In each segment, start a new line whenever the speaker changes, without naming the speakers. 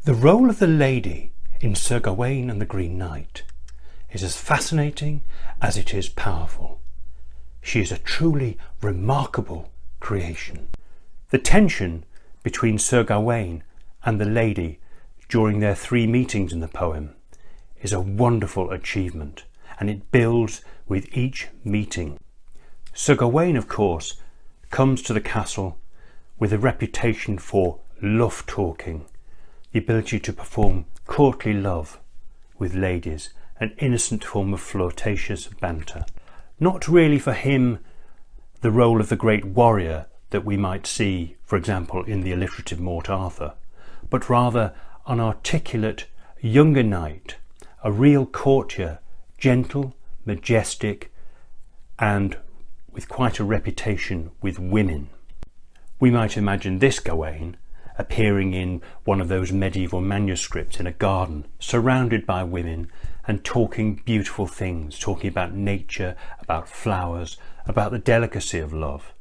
The role of the lady in Sir Gawain and the Green Knight is as fascinating as it is powerful. She is a truly remarkable creation. The tension between Sir Gawain and the lady during their 3 meetings in the poem is a wonderful achievement, and it builds with each meeting. Sir Gawain, of course, comes to the castle with a reputation for love talking, the ability to perform courtly love with ladies, an innocent form of flirtatious banter. Not really for him the role of the great warrior that we might see, for example, in the alliterative Mort Arthur, but rather an articulate younger knight, a real courtier, gentle, majestic, and with quite a reputation with women. We might imagine this Gawain appearing in one of those medieval manuscripts in a garden, surrounded by women and talking beautiful things, talking about nature, about flowers, about the delicacy of love.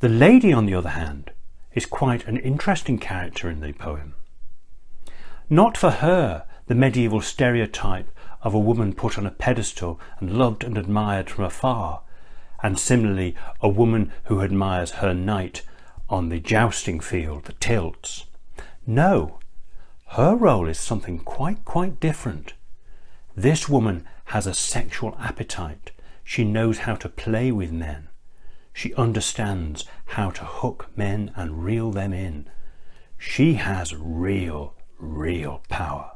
The lady, on the other hand, is quite an interesting character in the poem. Not for her the medieval stereotype of a woman put on a pedestal and loved and admired from afar, and similarly a woman who admires her knight on the jousting field, the tilts. No, her role is something quite different. This woman has a sexual appetite. She knows how to play with men. She understands how to hook men and reel them in. She has real power.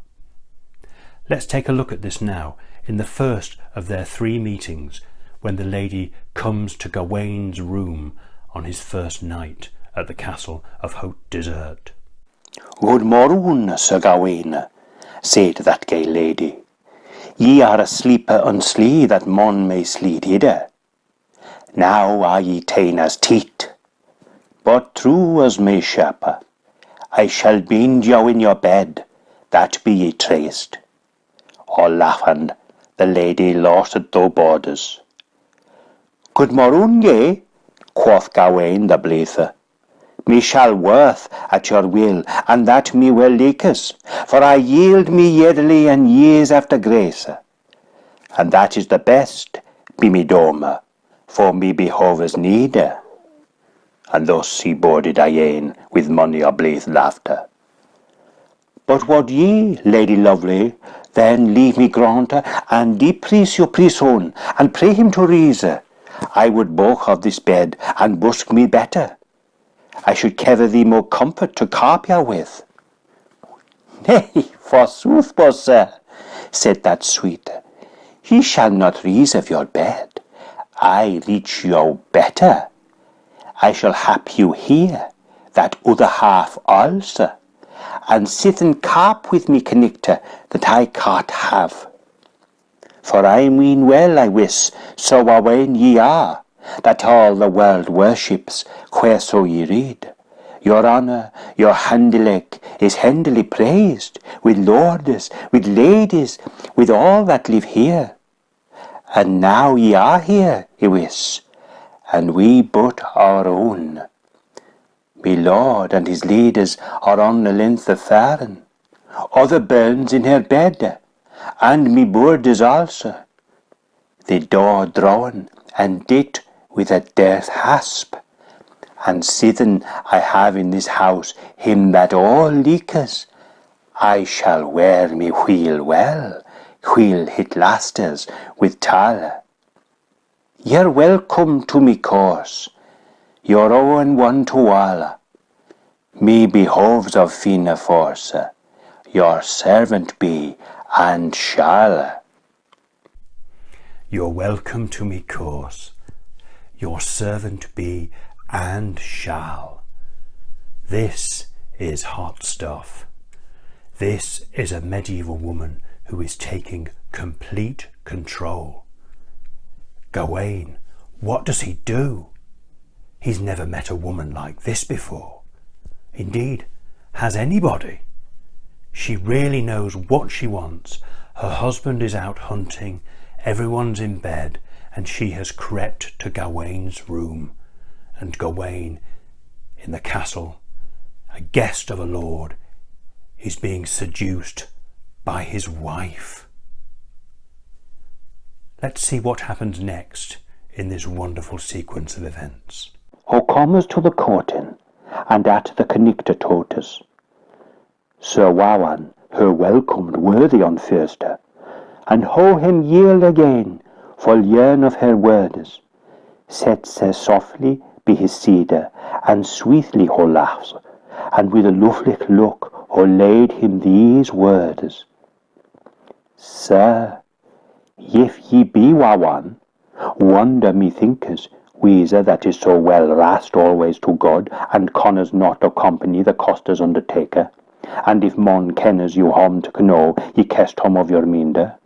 Let's take a look at this now in the first of their 3 meetings, when the lady comes to Gawain's room on his first night at the castle of Haute Desert.
"Good morrow, Sir Gawain," said that gay lady. "Ye are asleep unslee that mon may sleep hither. Now are ye ta'en as teat, but true as may shepherd, I shall bind you in your bed, that be ye traced." All laughing, the lady lost though borders. "Good morrow, ye," quoth Gawain the blithe. "Me shall worth at your will, and that me well likes, for I yield me yearly and years after grace. And that is the best, be me dome, for me behovers need." And thus he boarded Iane with money or blithe laughter. "But would ye, lady lovely, then leave me grant, and deprease your priest on, and pray him to rease? I would boch of this bed, and busk me better. I should cover thee more comfort to carp you with." "Nay, forsooth, sir," said that sweet, "ye shall not rease of your bed. I reach you better. I shall hap you here, that other half also, and sit and carp with me connector that I can't have. For I mean well, I wis, so when ye are, that all the world worships, whereso ye read. Your honour, your handilek is handily praised, with lords, with ladies, with all that live here. And now ye are here, I wis, and we but our own. Me lord and his ladies are on the length of faring. Other burns in her bed, and me boarders also. The door drawn, and dit with a death hasp. And sithen I have in this house him that all likes, I shall wear me wheel well, wheel hit lasters with tal. You're welcome to me course, your own one to all. Me behoves of fina force, your servant be and shall."
You're welcome to me course, your servant be and shall. This is hot stuff. This is a medieval woman who is taking complete control. Gawain, what does he do? He's never met a woman like this before. Indeed, has anybody? She really knows what she wants. Her husband is out hunting, everyone's in bed, and she has crept to Gawain's room. And Gawain, in the castle, a guest of a lord, He's being seduced by his wife. Let's see what happens next in this wonderful sequence of events.
Ho comes to the courting, and at the connector totus. Sir Gawain her welcomed worthy on firster, and ho him yield again, full yearn of her words. Sets her softly be his cedar, and sweetly ho laughs, and with a lovely look ho laid him these words. Sir, if ye be Gawain, wonder methinkes, Weezer that is so well rast always to God, and conners not accompany the coster's undertaker, and if mon kenners you home to know, ye kest home of your minder.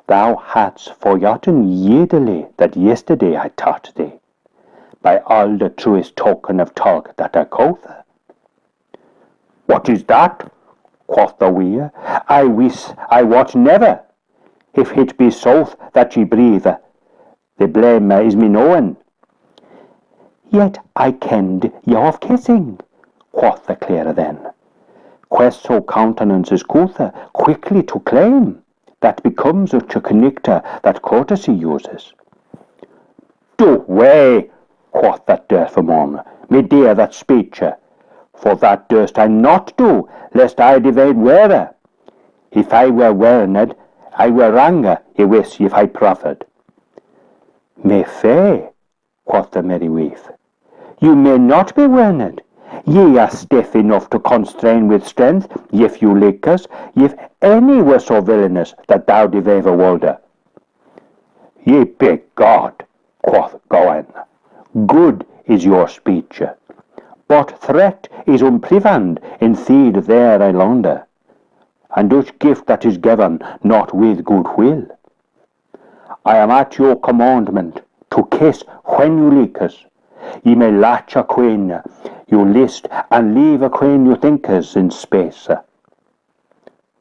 Thou hadst forgotten yearly that yesterday I taught thee, by all the truest token of talk that I quoth. What is that? Quoth the weir. I wis I wot never, if it be south that ye breathe. The blame is me knowing. Yet I kenned ye of kissing, quoth the clearer then. Quest so countenances couther quickly to claim, that becomes such a connector that courtesy uses. Do way, quoth that Durfamon, me dear that speech, for that durst I not do, lest I devade wearer. If I were werned, I were ranger, ye wis if I proffered. Me fay, quoth the merry wife, you may not be werned. Ye are stiff enough to constrain with strength, if you like us, if any were so villainous that thou devave a wolder. Ye be God, quoth Gawain, good is your speech, but threat is unprivand in theed there I launder, and such gift that is given not with good will. I am at your commandment to kiss when you like us. Ye may latch a queen you list, and leave a queen you thinkers in space.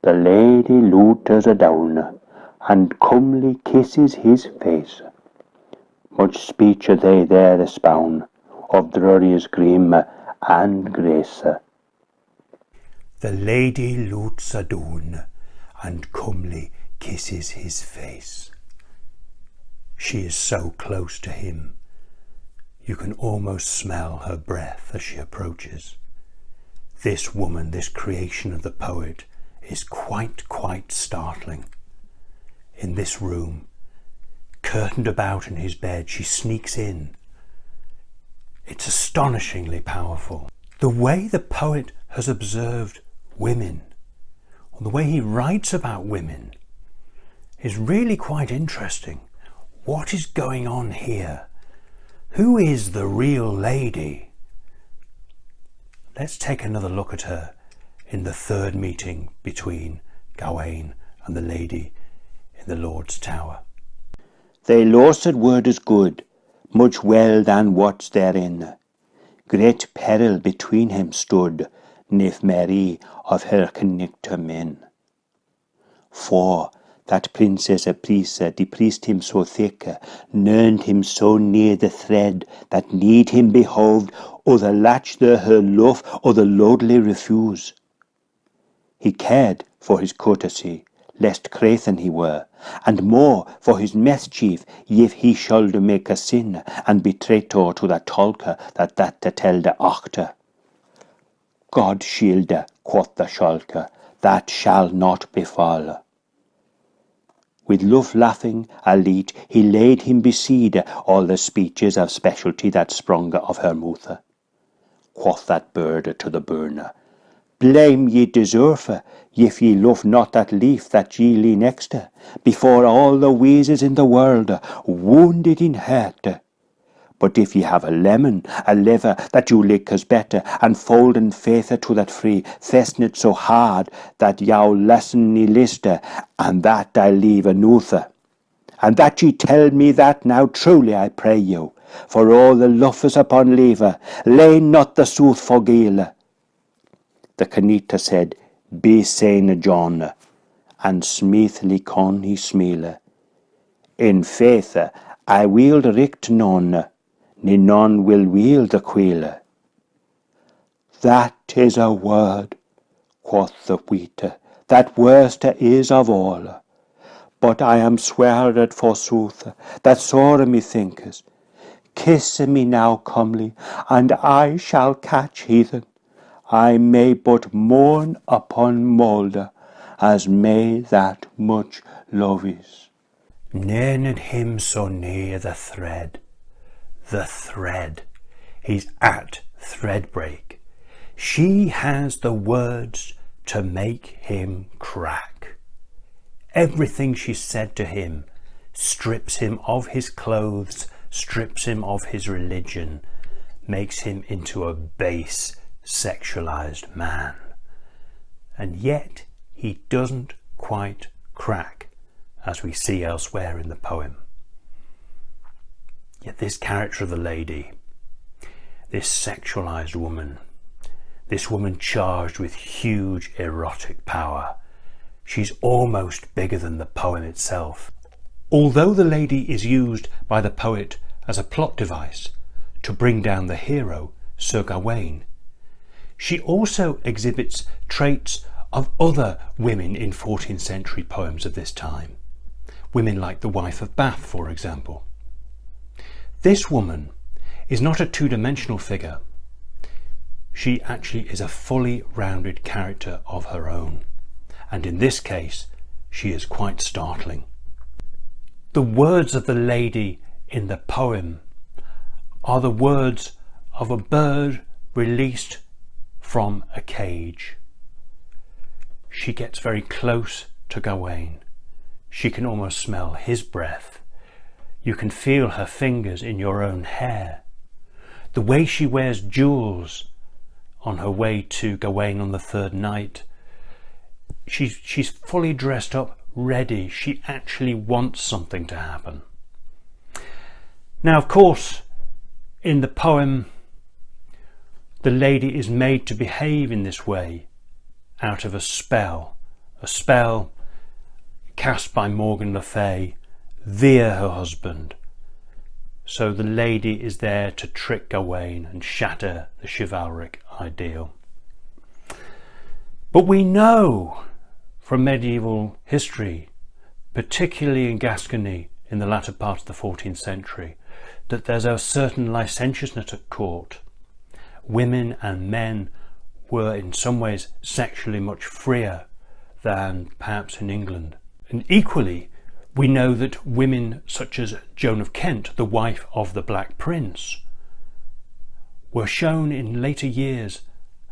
The lady looters adown, and comely kisses his face. Much speech they there espoun, of drurious grim and grace.
The lady loots adown, and comely kisses his face. She is so close to him, you can almost smell her breath as she approaches. This woman, this creation of the poet, is quite startling. In this room, curtained about in his bed, she sneaks in. It's astonishingly powerful. The way the poet has observed women, or the way he writes about women, is really quite interesting. What is going on here? Who is the real lady? Let's take another look at her in the third meeting between Gawain and the lady in the Lord's Tower.
They lost word is good, much well than what's therein. Great peril between him stood, nif Mary of her connector men. For that princess Aprisa depriest him so thick, nerned him so near the thread, that need him behoved, or the latch there her love, or the lordly refuse. He cared for his courtesy, lest crathen he were, and more for his mischief, if he should make a sin, and be traitor to that tolker that to tell the octor. God shielde, quoth the shulker, that shall not befall. With love laughing, alite, he laid him beside all the speeches of specialty that sprung of her mouth. Quoth that bird to the burner, blame ye deserve, if ye love not that leaf that ye lie next, before all the wheezes in the world, wounded in heart. But if ye have a lemon, a liver that you like as better, and folden faither to that free, festnet so hard that yow lessen ye list, and that I leave anoother. And that ye tell me that now truly I pray you, for all the luffers upon lever, lay not the sooth for gale. The Canita said, be sane John, and smoothly con he smile. In faith, I wield richt none, ne none will wield the queel. That is a word, quoth the wheat, that worst is of all. But I am sweared forsooth, that sore me thinkes. Kiss me now comely, and I shall catch heathen. I may but mourn upon moulder, as may that much love is.
Nearned him so near the thread. The thread. He's at thread break. She has the words to make him crack. Everything she said to him strips him of his clothes, strips him of his religion, makes him into a base, sexualized man. And yet he doesn't quite crack, as we see elsewhere in the poem. Yet this character of the lady, this sexualized woman, this woman charged with huge erotic power, she's almost bigger than the poem itself. Although the lady is used by the poet as a plot device to bring down the hero, Sir Gawain, she also exhibits traits of other women in 14th century poems of this time. Women like the wife of Bath, for example. This woman is not a two-dimensional figure. She actually is a fully rounded character of her own. And in this case, she is quite startling. The words of the lady in the poem are the words of a bird released from a cage. She gets very close to Gawain. She can almost smell his breath. You can feel her fingers in your own hair. The way she wears jewels on her way to Gawain on the third night. She's fully dressed up, ready. She actually wants something to happen. Now, of course, in the poem, the lady is made to behave in this way out of a spell cast by Morgan Le Fay via her husband. So the lady is there to trick Gawain and shatter the chivalric ideal. But we know from medieval history, particularly in Gascony in the latter part of the 14th century, that there's a certain licentiousness at court. Women and men were in some ways sexually much freer than perhaps in England. And equally, we know that women such as Joan of Kent, the wife of the Black Prince, were shown in later years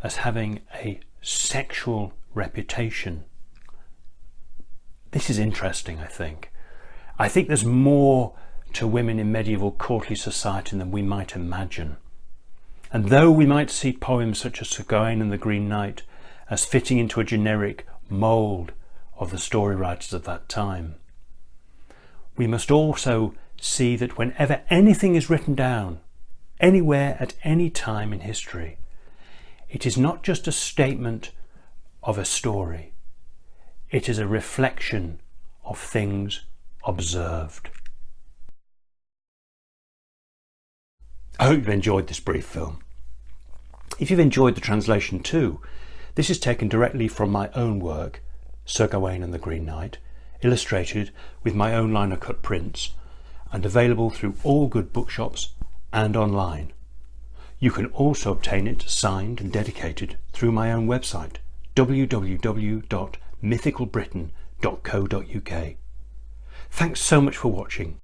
as having a sexual reputation. This is interesting, I think. I think there's more to women in medieval courtly society than we might imagine. And though we might see poems such as Sir Gawain and the Green Knight as fitting into a generic mould of the story writers of that time, we must also see that whenever anything is written down, anywhere at any time in history, it is not just a statement of a story, it is a reflection of things observed. I hope you've enjoyed this brief film. If you've enjoyed the translation too, this is taken directly from my own work, Sir Gawain and the Green Knight, illustrated with my own liner cut prints and available through all good bookshops and online. You can also obtain it signed and dedicated through my own website, www.mythicalbritain.co.uk. Thanks so much for watching.